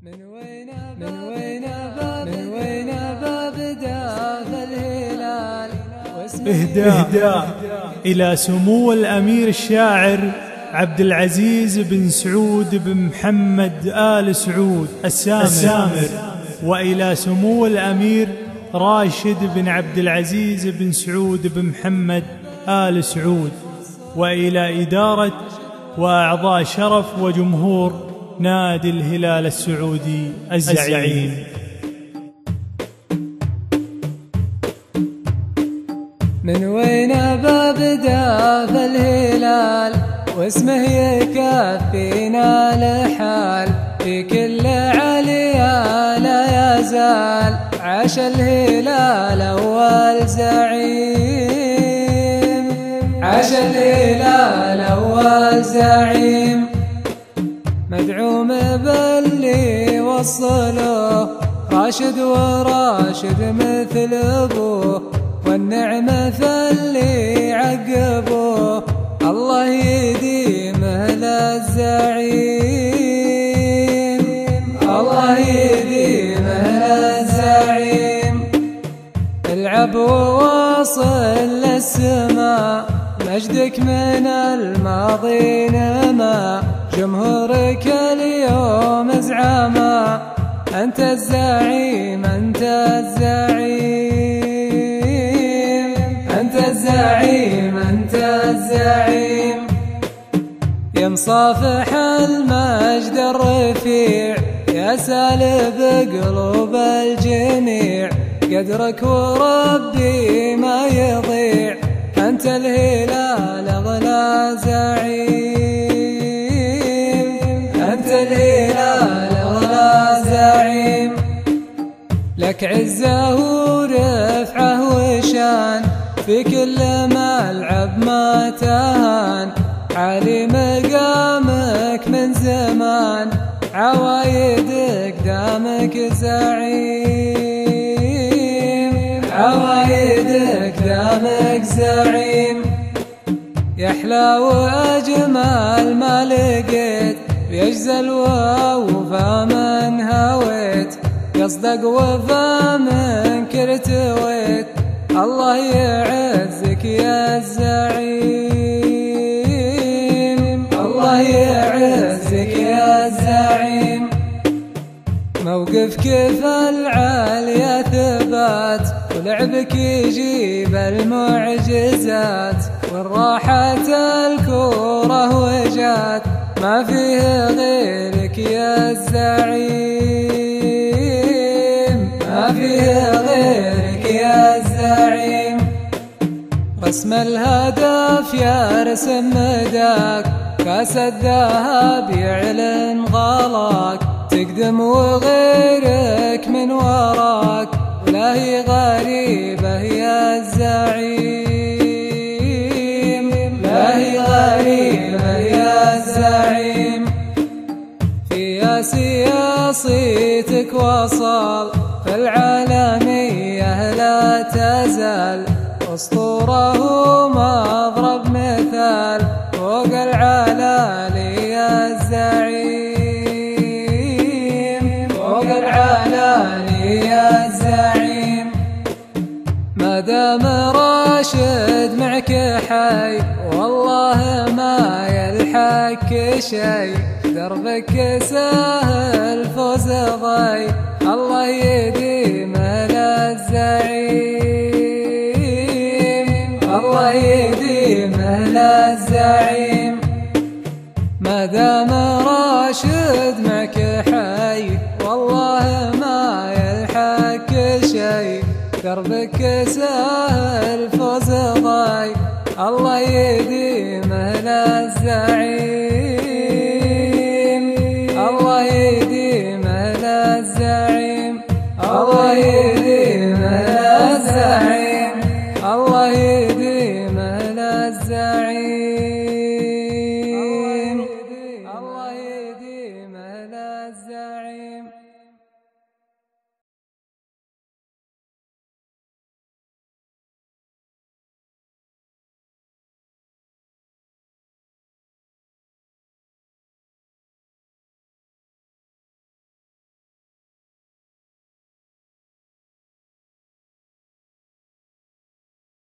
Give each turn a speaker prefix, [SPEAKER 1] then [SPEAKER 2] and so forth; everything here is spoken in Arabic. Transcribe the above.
[SPEAKER 1] من وين ببدأ الهلال
[SPEAKER 2] إهداء إلى سمو الأمير الشاعر عبد العزيز بن سعود بن محمد آل سعود السامر، وإلى سمو الأمير راشد بن عبد العزيز بن سعود بن محمد آل سعود، وإلى إدارة وأعضاء شرف وجمهور نادي الهلال السعودي الزعيم.
[SPEAKER 1] من وين ببدأ الهلال واسمه يكفينا الحال، في كل عليا لا يزال عاش الهلال أول زعيم، عاش الهلال أول زعيم، مدعوم باللي وصله راشد وراشد مثل أبوه، والنعمة فاللي عقبوه الله يديمه للزعيم، الله يديمه للزعيم. العب وواصل للسماء مجدك من الماضي نما، جمهورك اليوم زعما، أنت الزعيم أنت الزعيم، أنت الزعيم أنت الزعيم. يا مصافح المجد الرفيع يا سالب قلوب الجميع، قدرك وربي ما يضيع، أنت الهلال أغلى زعيم، أنت الهلال أغلى زعيم. لك عزة ورفعة وشان في كل ملعب ما تهان، عالي مقامك من زمان عوايدك دامك زعيم، عوايدك دامك زعيم. يحلى وأجمل ما لقيت يجزل ووفى من هويت، يصدق وفى من كرتويت، الله يعزك يا الزعيم، الله يعزك يا الزعيم. موقفك في العالية ثبات، ولعبك يجيب المعجزات، والراحة الكورة وجات، ما فيه غيرك يا الزعيم، ما فيه غيرك يا الزعيم. رسم الهدف يرسم مداك، كاس الذهب يعلن غلاك، تقدم وغيرك من وراك، ولا هي غريبة يا الزعيم، لا هي غريبة يا الزعيم. في سياصيتك وصل في العالمية لا تزال، أسطوره ومضرب مثال فوق العلالي يا الزعيم، فوق العلالي يا الزعيم. ما دام راشد معك حي والله ما يلحق شي، دربك سهل فوز ضي، الله يديمه للزعيم، الله يديمه للزعيم. ما دام راشد معك حي والله ما يلحق شي، دربك سهل فوز ضي، الله يديمه للزعيم، الله يديمه للزعيم، الله يديمه للزعيم، الله يديمه للزعيم، الله يديمه للزعيم.